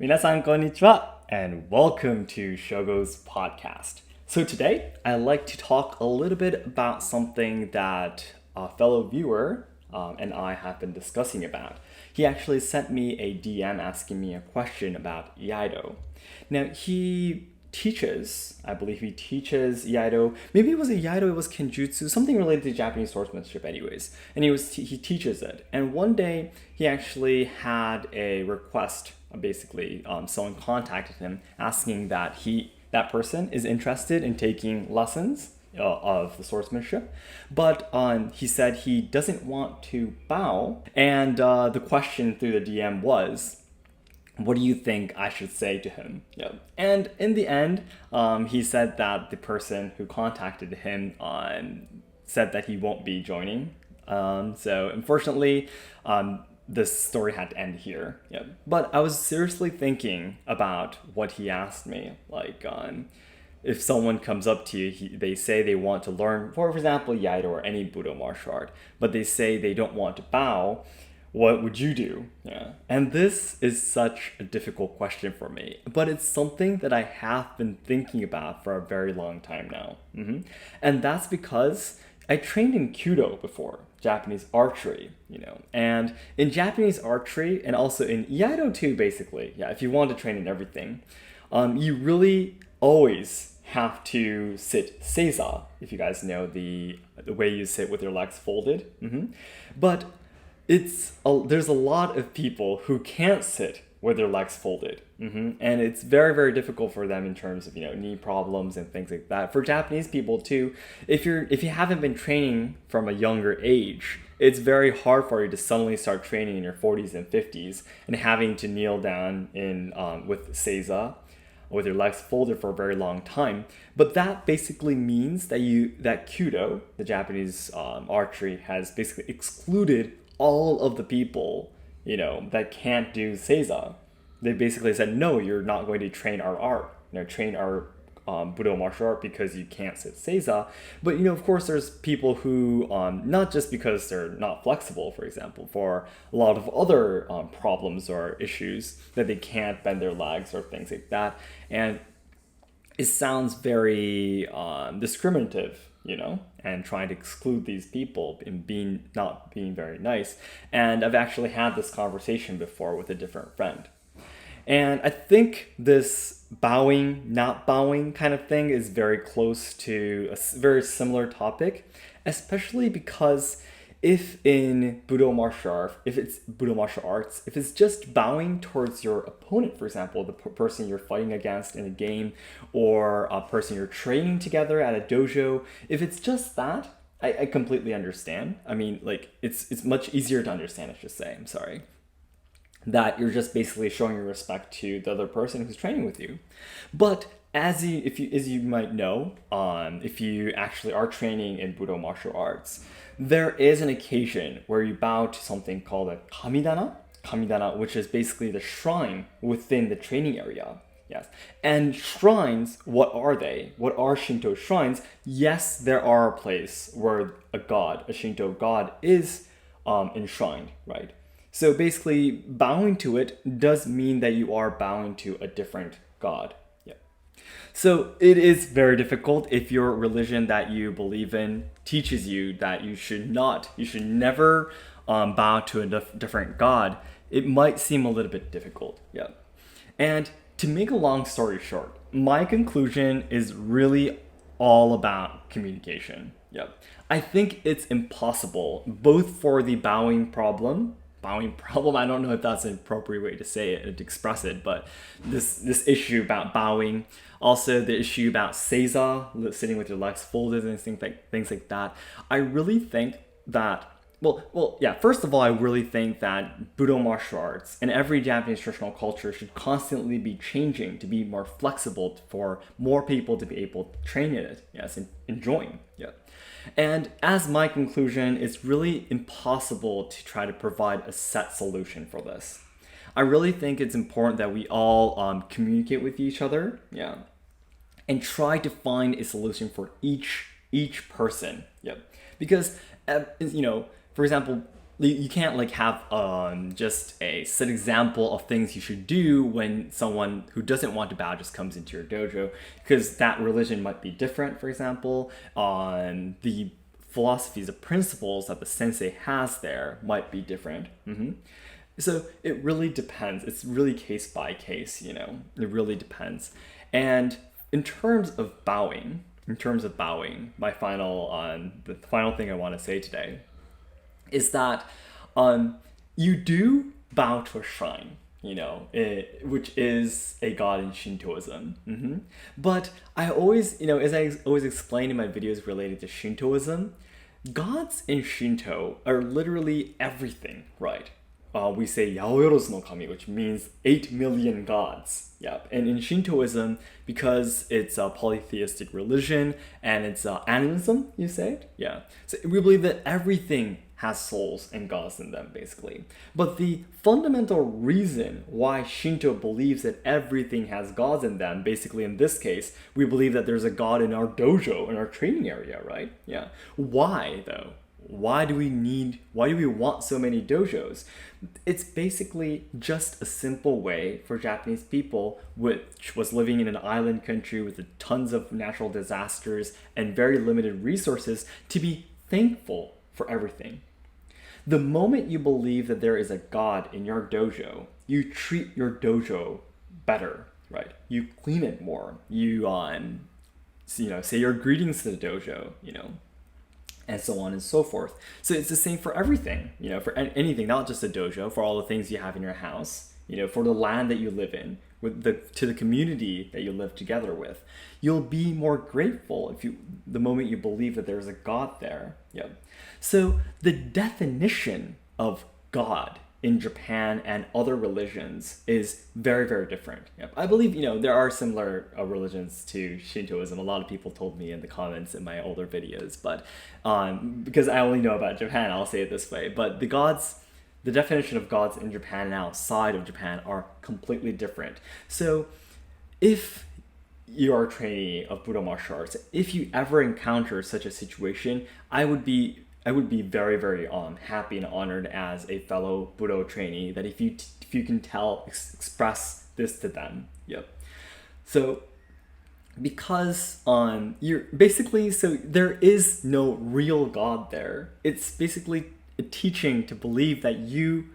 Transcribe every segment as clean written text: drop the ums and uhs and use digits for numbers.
皆さんこんにちは and welcome to Shogo's podcast. So today I'd like to talk a little bit about something that a fellow viewer and I have been discussing about. He actually sent me a DM asking me a question about Iaido. Now I believe he teaches Iaido, maybe it was Iaido, it was Kenjutsu, something related to Japanese swordsmanship anyways. And he teaches it. And one day he actually had a request, basically someone contacted him asking that that person is interested in taking lessons of the swordsmanship, but he said he doesn't want to bow. And the question through the DM was, what do you think I should say to him? Yeah. And in the end, he said that the person who contacted him said that he won't be joining. So unfortunately, this story had to end here. Yeah. But I was seriously thinking about what he asked me. Like, if someone comes up to you, they say they want to learn, for example, Iaido or any Budo martial art, but they say they don't want to bow, what would you do? Yeah. And this is such a difficult question for me, but it's something that I have been thinking about for a very long time now. And that's because I trained in KYUDO before, Japanese archery, and in Japanese archery and also in Iaido too, basically. Yeah, if you want to train in everything, you really always have to sit seiza, if you guys know the way you sit with your legs folded. But there's a lot of people who can't sit with their legs folded, and it's very, very difficult for them in terms of knee problems and things like that. For Japanese people too, if you haven't been training from a younger age, it's very hard for you to suddenly start training in your 40s and 50s and having to kneel down with seiza, with your legs folded for a very long time. But that basically means that KYUDO, the Japanese archery, has basically excluded all of the people, that can't do seiza. They basically said, no, you're not going to train our art, train our Budo martial art because you can't sit seiza. But, of course, there's people who, not just because they're not flexible, for example, for a lot of other problems or issues that they can't bend their legs or things like that. And it sounds very discriminative, and trying to exclude these people and not being very nice. And I've actually had this conversation before with a different friend. And I think this bowing, not bowing kind of thing is very close to a very similar topic, especially because if it's Budo martial arts, if it's just bowing towards your opponent, for example, the person you're fighting against in a game or a person you're training together at a dojo, if it's just that, I completely understand. I mean, it's much easier to understand, I should say. I'm sorry. That you're just basically showing your respect to the other person who's training with you. But as you might know, if you actually are training in Budo martial arts, there is an occasion where you bow to something called a kamidana, which is basically the shrine within the training area. Yes. And shrines, what are they? What are Shinto shrines? Yes, there are a place where a Shinto god is enshrined, right? So basically, bowing to it does mean that you are bowing to a different god. Yeah. So it is very difficult if your religion that you believe in teaches you that you should never bow to a different god. It might seem a little bit difficult. Yeah. And to make a long story short, my conclusion is really all about communication. Yeah. I think it's impossible, both for the bowing problem, I don't know if that's an appropriate way to say it, to express it, but this issue about bowing, also the issue about seiza, sitting with your legs folded and things like that. I really think that, first of all, I really think that Budo martial arts and every Japanese traditional culture should constantly be changing to be more flexible for more people to be able to train in it, yes, and enjoying, yeah. And as my conclusion, it's really impossible to try to provide a set solution for this. I really think it's important that we all communicate with each other, yeah, and try to find a solution for each person, yeah. Because for example, you can't like have just a set example of things you should do when someone who doesn't want to bow just comes into your dojo, because that religion might be different. For example, on the philosophies, the principles that the sensei has there might be different. So it really depends. It's really case by case, you know. It really depends. And in terms of bowing, my the final thing I want to say today is that you do bow to a shrine, you know, which is a god in Shintoism. But I always, you know, as I always explain in my videos related to Shintoism, gods in Shinto are literally everything, right? We say Yaoyorozu no Kami, which means 8 million gods. Yep. And in Shintoism, because it's a polytheistic religion and it's animism, you say? Yeah. So we believe that everything has souls and gods in them, basically. But the fundamental reason why Shinto believes that everything has gods in them, basically in this case, we believe that there's a god in our dojo, in our training area, right? Yeah. Why, though? Why do we want so many dojos? It's basically just a simple way for Japanese people, which was living in an island country with tons of natural disasters and very limited resources, to be thankful for everything. The moment you believe that there is a god in your dojo, you treat your dojo better, right? You clean it more. You say your greetings to the dojo, you know, and so on and so forth. So it's the same for everything, you know, for anything, not just a dojo, for all the things you have in your house, you know, for the land that you live in, to the community that you live together with. You'll be more grateful the moment you believe that there's a god there. Yep. So the definition of God in Japan and other religions is very, very different. Yep. I believe, you know, there are similar religions to Shintoism. A lot of people told me in the comments in my older videos, but because I only know about Japan, I'll say it this way. But the definition of gods in Japan and outside of Japan are completely different. So if you are a trainee of Budo martial arts, if you ever encounter such a situation, I would be very, very happy and honored as a fellow Budo trainee that if you can express this to them. Yep. So because so there is no real God there. It's basically a teaching to believe that you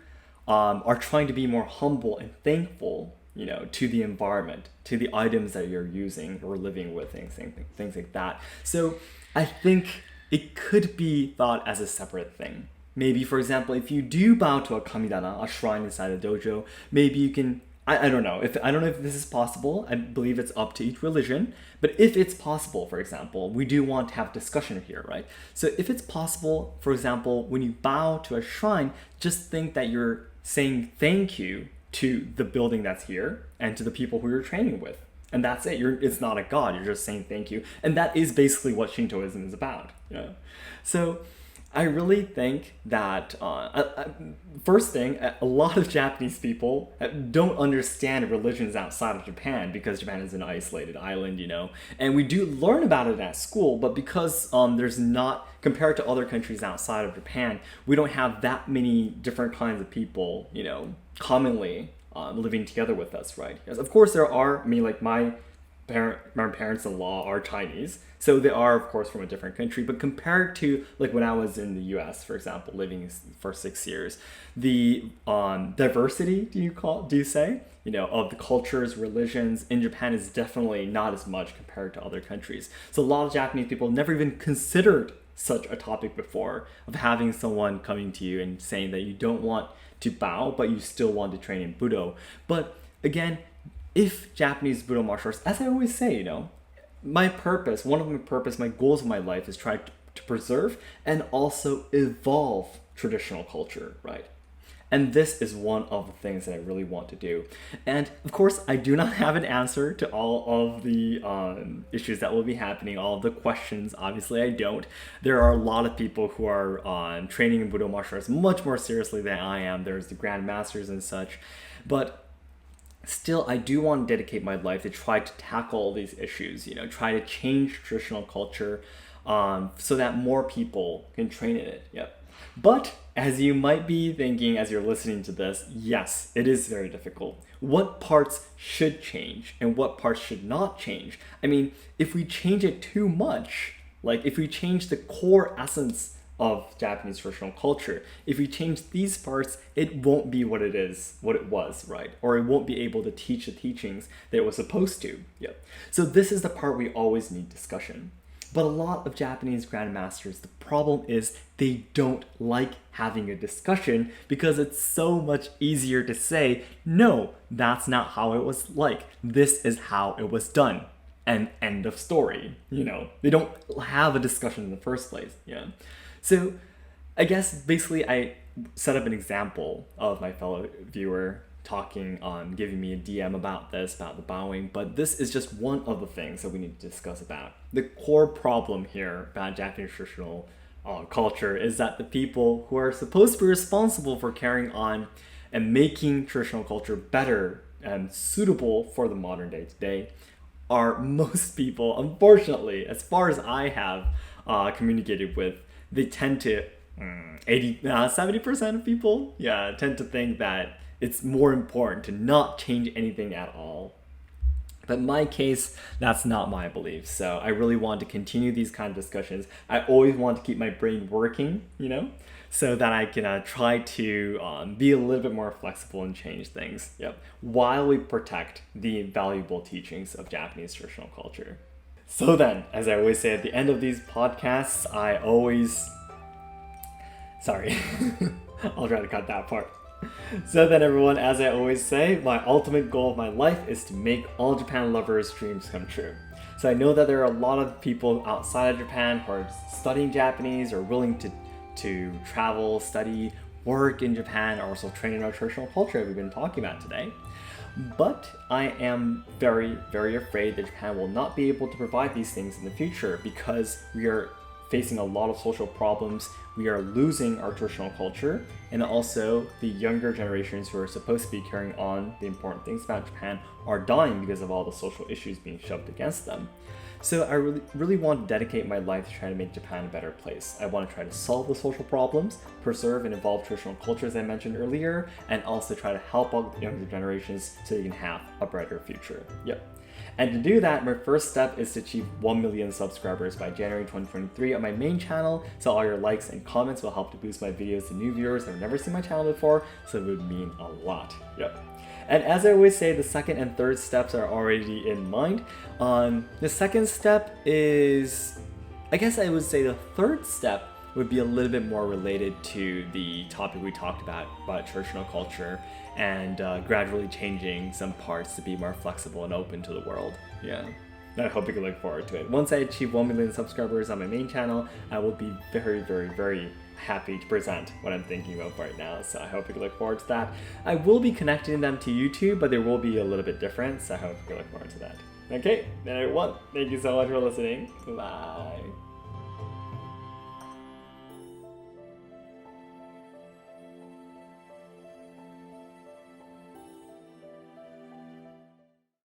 are trying to be more humble and thankful, you know, to the environment, to the items that you're using or living with, things like that. So I think it could be thought as a separate thing. Maybe, for example, if you do bow to a kamidana, a shrine inside a dojo, maybe you can, I don't know if this is possible. I believe it's up to each religion. But if it's possible, for example, we do want to have discussion here, right? So if it's possible, for example, when you bow to a shrine, just think that you're saying thank you to the building that's here and to the people who you're training with. And that's it. It's not a god. You're just saying thank you. And that is basically what Shintoism is about. You know? So I really think that, first thing, a lot of Japanese people don't understand religions outside of Japan because Japan is an isolated island, you know. And we do learn about it at school, but because there's not, compared to other countries outside of Japan, we don't have that many different kinds of people, you know, commonly living together with us, right? Yes, of course there are. I mean, like my parents-in-law are Chinese, so they are, of course, from a different country. But compared to like when I was in the U.S., for example, living for 6 years, the diversity, do you say, you know, of the cultures, religions in Japan is definitely not as much compared to other countries. So a lot of Japanese people never even considered such a topic before, of having someone coming to you and saying that you don't want to bow, but you still want to train in Budo. But again, if Japanese Budo martial arts, as I always say, you know, my goals of my life is try to preserve and also evolve traditional culture, right? And this is one of the things that I really want to do. And of course, I do not have an answer to all of the issues that will be happening, all of the questions. Obviously, I don't. There are a lot of people who are training in Budo martial arts much more seriously than I am. There's the grandmasters and such. But still, I do want to dedicate my life to try to tackle all these issues, you know, try to change traditional culture so that more people can train in it. Yep. But as you might be thinking as you're listening to this, yes, it is very difficult. What parts should change and what parts should not change? I mean, if we change it too much, like if we change the core essence of Japanese traditional culture, if we change these parts, it won't be what it was, right? Or it won't be able to teach the teachings that it was supposed to. Yep. So this is the part we always need discussion. But a lot of Japanese grandmasters, the problem is they don't like having a discussion because it's so much easier to say, no, that's not how it was like. This is how it was done. And end of story. They don't have a discussion in the first place. Yeah. So I guess basically I set up an example of my fellow viewer giving me a DM about the bowing, but this is just one of the things that we need to discuss about. The core problem here about Japanese traditional culture is that the people who are supposed to be responsible for carrying on and making traditional culture better and suitable for the modern day today are most people, unfortunately, as far as I have communicated with, they tend to 70% of people tend to think that it's more important to not change anything at all. But in my case, that's not my belief. So I really want to continue these kind of discussions. I always want to keep my brain working, so that I can try to be a little bit more flexible and change things, while we protect the valuable teachings of Japanese traditional culture. So then, as I always say at the end of these podcasts, sorry, I'll try to cut that part. So then everyone, as I always say, my ultimate goal of my life is to make all Japan lovers' dreams come true. So I know that there are a lot of people outside of Japan who are studying Japanese or willing to travel, study, work in Japan, or also train in our traditional culture we've been talking about today. But I am very, very afraid that Japan will not be able to provide these things in the future because we are facing a lot of social problems. We are losing our traditional culture, and also the younger generations who are supposed to be carrying on the important things about Japan are dying because of all the social issues being shoved against them. So I really want to dedicate my life to trying to make Japan a better place. I want to try to solve the social problems, preserve and evolve traditional cultures I mentioned earlier, and also try to help all the younger generations so they can have a brighter future. And to do that, my first step is to achieve 1 million subscribers by January 2023 on my main channel, so all your likes and comments will help to boost my videos to new viewers that have never seen my channel before, so it would mean a lot. And as I always say, the second and third steps are already in mind. The second step is, I guess I would say the third step would be a little bit more related to the topic we talked about traditional culture and gradually changing some parts to be more flexible and open to the world. I hope you can look forward to it. Once I achieve 1 million subscribers on my main channel, I will be very, very, very happy to present what I'm thinking about right now. So I hope you can look forward to that. I will be connecting them to YouTube, but they will be a little bit different. So I hope you can look forward to that. Okay, then everyone, thank you so much for listening. Bye.